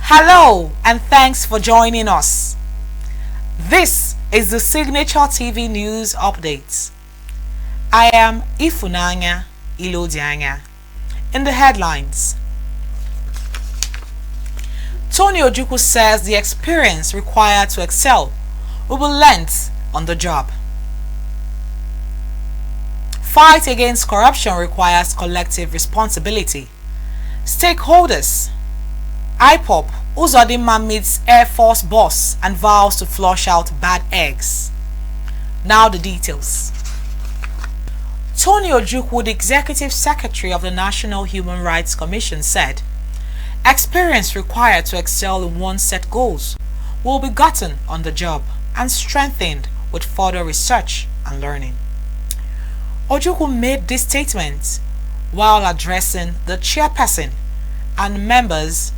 Hello and thanks for joining us. This is the Signature TV News Update. I am Ifunanya Ilodianya. In the headlines, Tony Ojukwu says the experience required to excel will be learnt on the job. Fight against corruption requires collective responsibility. Stakeholders. IPOP, Uzodinma meets Air Force boss and vows to flush out bad eggs. Now the details. Tony Ojukwu, the Executive Secretary of the National Human Rights Commission, said, experience required to excel in one's set goals will be gotten on the job and strengthened with further research and learning. Ojukwu made this statement while addressing the chairperson and members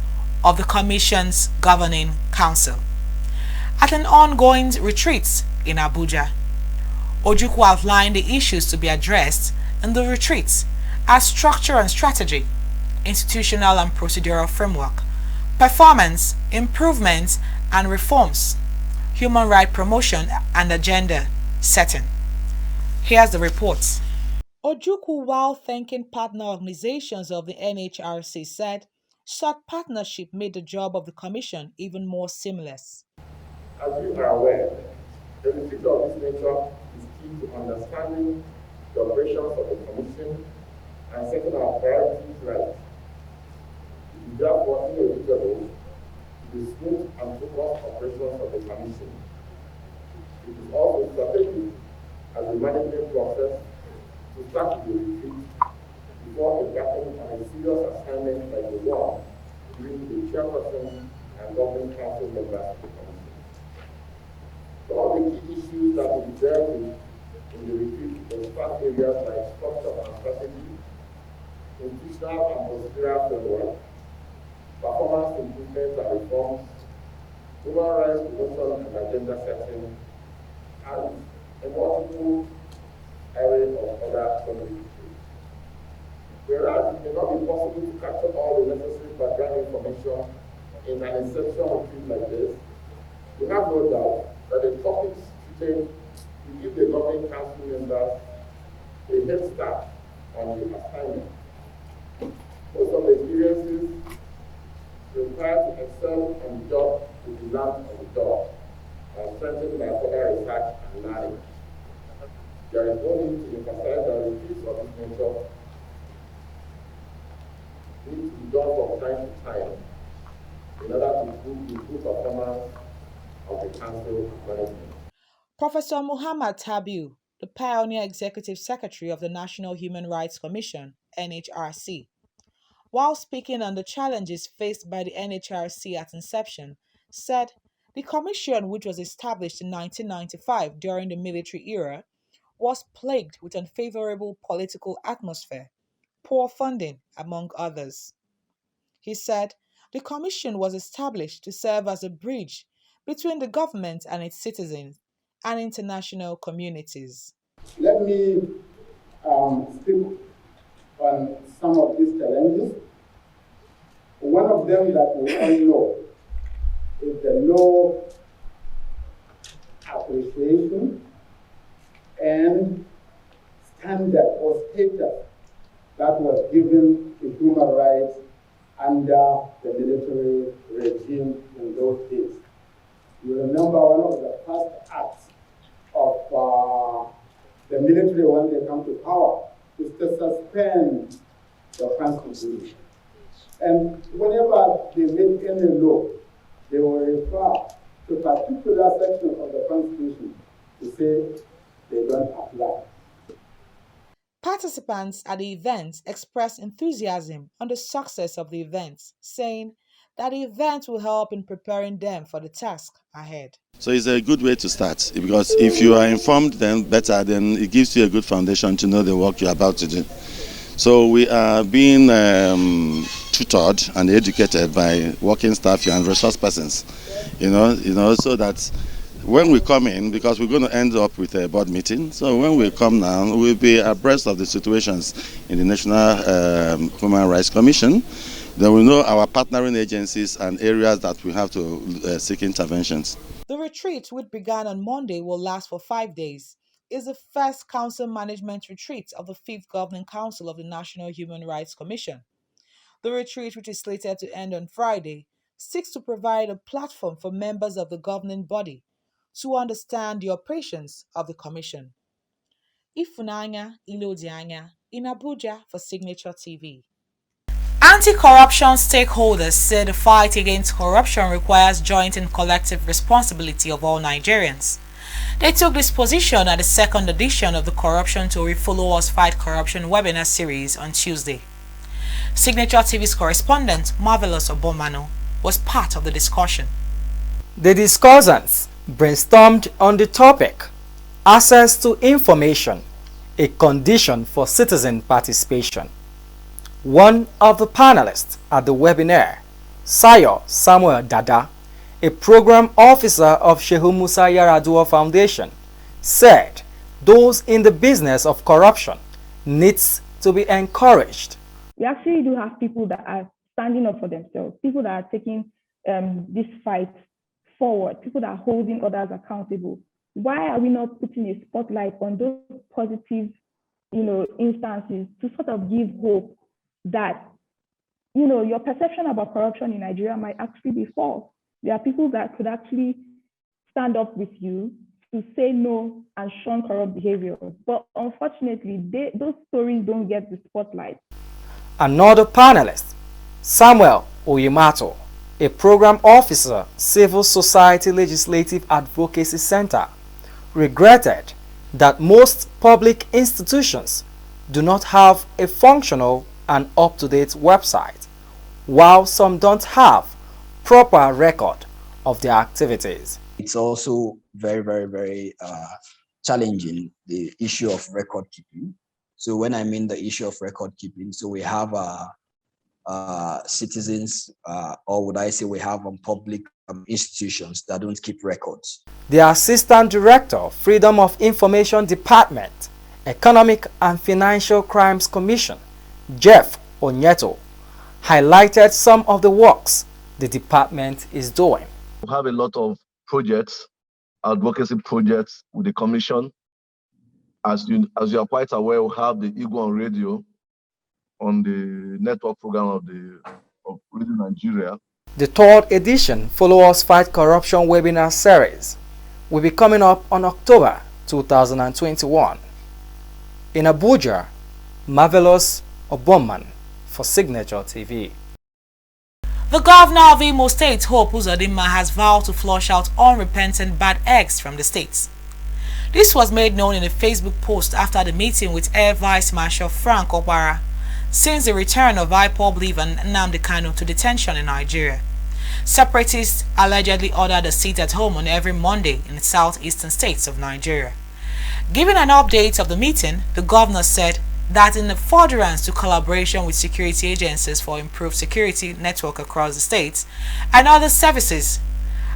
of the Commission's Governing Council at an ongoing retreat in Abuja. Ojukwu outlined the issues to be addressed in the retreat as structure and strategy, institutional and procedural framework, performance, improvements and reforms, human rights promotion and agenda setting. Here's the report. Ojukwu, while thanking partner organizations of the NHRC, said such partnership made the job of the Commission even more seamless. As you are aware, the retreat of this nature is key to understanding the operations of the Commission and setting our priorities right. It is therefore inevitable to the smooth and focused operations of the Commission. It is also strategic as a management process to start with the retreat before embarking on a serious assignment like the one during the chairperson and governing council members of the Commission. Some of the key issues that will be dealt with in the retreat will start areas like structure and strategy, institutional and procedural framework, performance improvements and reforms, human rights promotion and agenda setting, and a multiple area of other community issues. Whereas it may not be possible to capture all the necessary background information in an inception retreat like this, we have no doubt that the topics today will give the governing council members a head start on the assignment. Most of the experiences required to excel on the job will be learned on the job and strengthened by further research and learning. There is no need to emphasize that retreats of this nature need to be done from time to time in order to improve performance of the council management. Professor Muhammad Tabiu, the pioneer Executive Secretary of the National Human Rights Commission, NHRC, while speaking on the challenges faced by the NHRC at inception, said the commission, which was established in 1995 during the military era, was plagued with unfavorable political atmosphere, poor funding, among others. He said the commission was established to serve as a bridge between the government and its citizens and international communities. Let me speak on some of these challenges. One of them that we all know is the low appreciation and standard or status that was given to human rights under the military regime in those days. You remember one of the first acts of the military when they come to power is to suspend the constitution. And whenever they make any law, they will refer to particular sections of the constitution to say they don't apply. Participants at the event expressed enthusiasm on the success of the event, saying that the event will help in preparing them for the task ahead. So it's a good way to start, because if you are informed then better, then it gives you a good foundation to know the work you're about to do. So we are being tutored and educated by working staff and resource persons, you know, so that when we come in, because we're going to end up with a board meeting, so when we come now, we'll be abreast of the situations in the National Human Rights Commission. Then we know our partnering agencies and areas that we have to seek interventions. The retreat, which began on Monday, will last for 5 days. Is the first council management retreat of the 5th Governing Council of the National Human Rights Commission. The retreat, which is slated to end on Friday, seeks to provide a platform for members of the governing body to understand the operations of the Commission. Ifunanya Ilodianya in Abuja for Signature TV. Anti-corruption stakeholders say the fight against corruption requires joint and collective responsibility of all Nigerians. They took this position at the second edition of the Corruption to Follow Us Fight Corruption webinar series on Tuesday. Signature TV's correspondent, Marvelous Obomano, was part of the discussion. The discussants brainstormed on the topic, access to information, a condition for citizen participation. One of the panelists at the webinar, Sayo Samuel Dada, a program officer of Shehu Musa Yaradua Foundation, said those in the business of corruption needs to be encouraged. We actually do have people that are standing up for themselves, people that are taking this fight forward, people that are holding others accountable. Why are we not putting a spotlight on those positive, instances to sort of give hope that, your perception about corruption in Nigeria might actually be false? There are people that could actually stand up with you to say no and shun corrupt behavior. But unfortunately, those stories don't get the spotlight. Another panelist, Samuel Oyemato, a program officer, Civil Society Legislative Advocacy Center, regretted that most public institutions do not have a functional and up-to-date website, while some don't have proper record of their activities. It's also very, very, very challenging, the issue of record keeping. So when I mean the issue of record keeping, so we have citizens, or would I say we have public institutions that don't keep records. The Assistant Director, Freedom of Information Department, Economic and Financial Crimes Commission, Jeff Onyeto, highlighted some of the works the department is doing. We have a lot of projects, advocacy projects with the commission. As you are quite aware, we have the Igbo on radio on the network program of Radio Nigeria. The third edition Follow Us Fight Corruption webinar series will be coming up on October 2021. In Abuja, Marvelous Obomman for Signature TV. The governor of Imo State, Hope Uzodinma, has vowed to flush out unrepentant bad eggs from the state. This was made known in a Facebook post after the meeting with Air Vice Marshal Frank Okpara since the return of IPOB leader Nnamdi Kanu to detention in Nigeria. Separatists allegedly ordered a sit at home on every Monday in the southeastern states of Nigeria. Giving an update of the meeting, the governor said that in the furtherance to collaboration with security agencies for improved security network across the states and other services,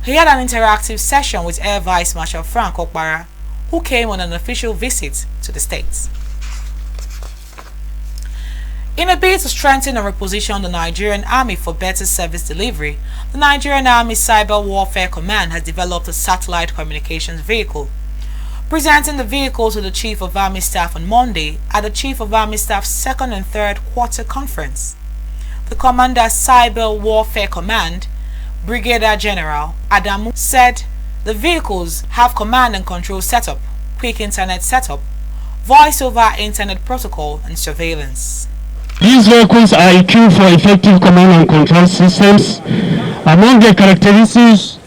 he had an interactive session with Air Vice Marshal Frank Okpara, who came on an official visit to the states. In a bid to strengthen and reposition the Nigerian Army for better service delivery, the Nigerian Army Cyber Warfare Command has developed a satellite communications vehicle. Presenting the vehicle to the Chief of Army Staff on Monday at the Chief of Army Staff's second and third quarter conference, the Commander's Cyber Warfare Command, Brigadier General Adamu, said the vehicles have command and control setup, quick internet setup, voice over internet protocol, and surveillance. These vehicles are equipped for effective command and control systems. Among the characteristics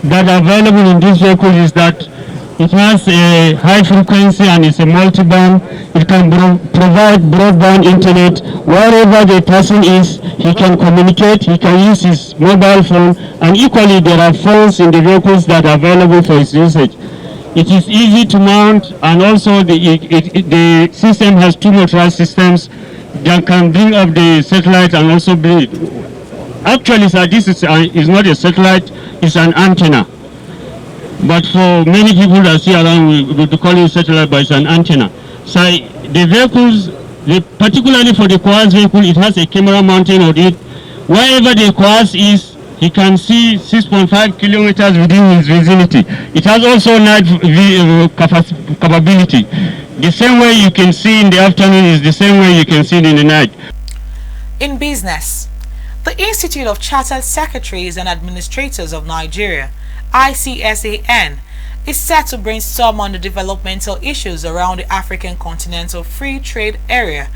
that are available in this vehicle is that it has a high frequency and it's a multi-band. It can provide broadband internet. Wherever the person is, he can communicate, he can use his mobile phone, and equally there are phones in the vehicles that are available for his usage. It is easy to mount, and also the system has two motorized systems that can bring up the satellite and also bring it. Actually, sir, this is not a satellite, it's an antenna. But for many people that see around, we call it satellite, but it's an antenna. So the vehicles, particularly for the Coas vehicle, it has a camera mounting on it. Wherever the course is, he can see 6.5 kilometers within his vicinity. It has also night capability. The same way you can see in the afternoon is the same way you can see it in the night. In business, the Institute of Chartered Secretaries and Administrators of Nigeria, ICSAN, is set to brainstorm on the developmental issues around the African Continental Free Trade Area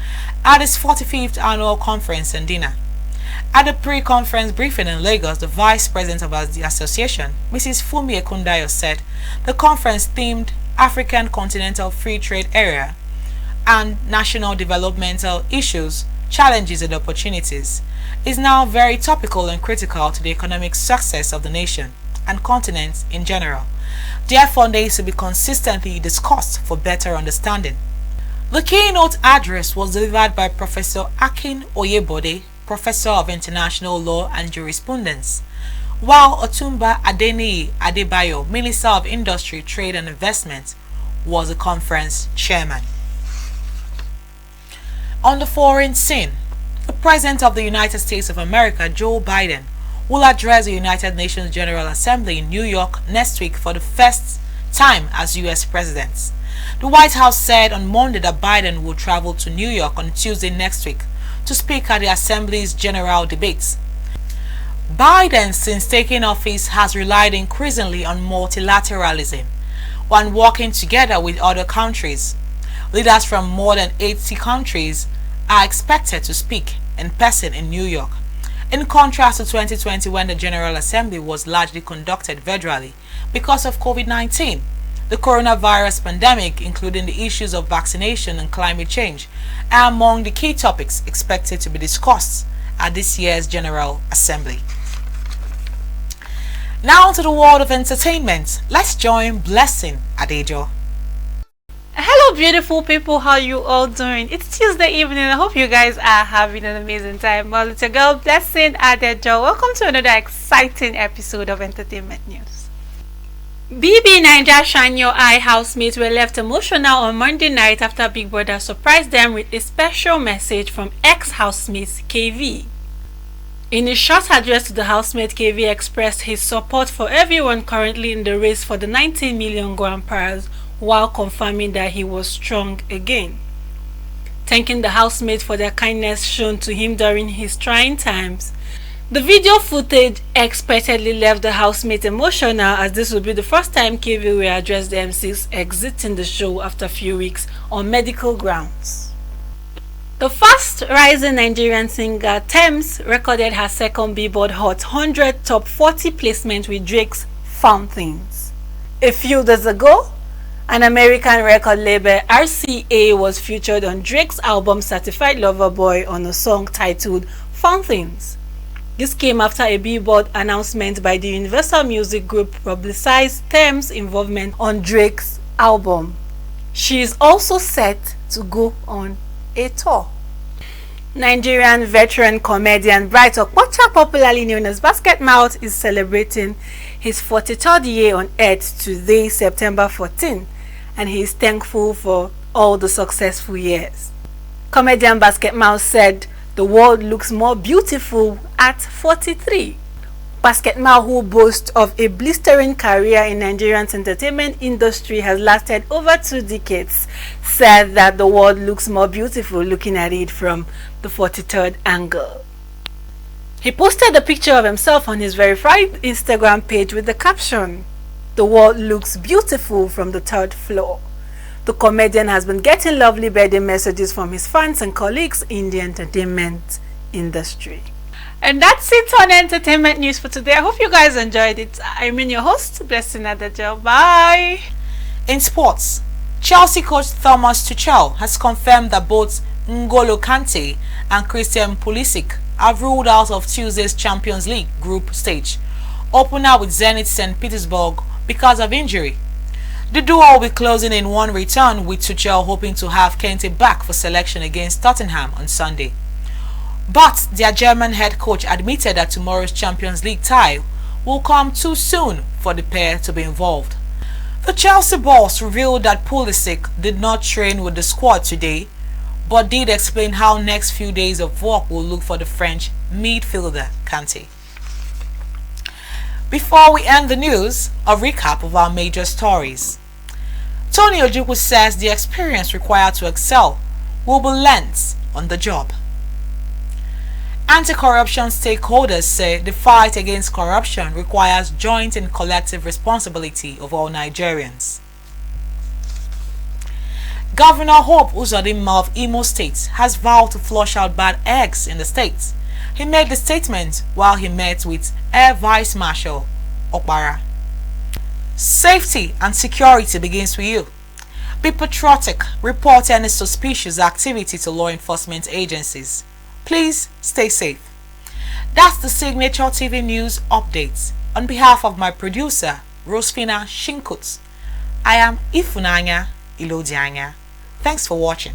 at its 45th annual conference and dinner. At the pre-conference briefing in Lagos, the Vice President of the association, Mrs. Fumi Ekundayo, said the conference themed African Continental Free Trade Area and National Developmental Issues, Challenges and Opportunities is now very topical and critical to the economic success of the nation and continent in general. Therefore, needs to be consistently discussed for better understanding. The keynote address was delivered by Professor Akin Oyebode, Professor of International Law and Jurisprudence, while Otumba Adeniyi Adebayo, Minister of Industry, Trade and Investment, was the conference chairman. On the foreign scene, the President of the United States of America, Joe Biden, will address the United Nations General Assembly in New York next week for the first time as U.S. President. The White House said on Monday that Biden will travel to New York on Tuesday next week to speak at the Assembly's general debates. Biden, since taking office, has relied increasingly on multilateralism when working together with other countries. Leaders from more than 80 countries are expected to speak in person in New York. In contrast to 2020, when the General Assembly was largely conducted virtually because of COVID-19, the coronavirus pandemic, including the issues of vaccination and climate change, are among the key topics expected to be discussed at this year's General Assembly. Now to the world of entertainment. Let's join Blessing Adejo. Hello beautiful people, how you all doing? It's Tuesday evening. I hope you guys are having an amazing time. Well, it's your girl Blessing Adejo. Welcome to another exciting episode of Entertainment News. BB Naija Shine Your Eye housemates were left emotional on Monday night after Big Brother surprised them with a special message from ex-housemate KV. In a short address to the housemate, KV expressed his support for everyone currently in the race for the 19 million grand prize, while confirming that he was strong again. Thanking the housemates for their kindness shown to him during his trying times, the video footage expectedly left the housemates emotional, as this would be the first time KV will address the MCs exiting the show after a few weeks on medical grounds. The fast rising Nigerian singer Tems recorded her second Billboard Hot 100 Top 40 placement with Drake's Fountains. A few days ago, an American record label, RCA, was featured on Drake's album Certified Lover Boy on a song titled Fountains. This came after a Billboard announcement by the Universal Music Group publicized Tems' involvement on Drake's album. She is also set to go on a tour. Nigerian veteran comedian Bright Okpocha, popularly known as Basket Mouth, is celebrating his 43rd year on Earth today, September 14, and he is thankful for all the successful years. Comedian Basket Mouth said, "The world looks more beautiful at 43. Basket Mouth, who boasts of a blistering career in Nigerian's entertainment industry, has lasted over 2 decades, said that the world looks more beautiful looking at it from the 43rd angle. He posted a picture of himself on his verified Instagram page with the caption, "The world looks beautiful from the 3rd floor." The comedian has been getting lovely birthday messages from his fans and colleagues in the entertainment industry. And that's it on Entertainment News for today. I hope you guys enjoyed it. I'm your host, Blessing Adejo. Bye. In sports, Chelsea coach Thomas Tuchel has confirmed that both N'Golo Kante and Christian Pulisic have ruled out of Tuesday's Champions League group stage opener with Zenit St. Petersburg because of injury. The duo will be closing in one return, with Tuchel hoping to have Kante back for selection against Tottenham on Sunday. But their German head coach admitted that tomorrow's Champions League tie will come too soon for the pair to be involved. The Chelsea boss revealed that Pulisic did not train with the squad today, but did explain how next few days of work will look for the French midfielder Kante. Before we end the news, a recap of our major stories. Tony Ojukwu says the experience required to excel will be learnt on the job. Anti-corruption stakeholders say the fight against corruption requires joint and collective responsibility of all Nigerians. Governor Hope Uzodinma of Imo State has vowed to flush out bad eggs in the state. He made the statement while he met with Air Vice Marshal Okpara. Safety and security begins with you. Be patriotic. Report any suspicious activity to law enforcement agencies. Please stay safe. That's the Signature TV News update. On behalf of my producer, Rosfina Shinkut, I am Ifunanya Ilodianya. Thanks for watching.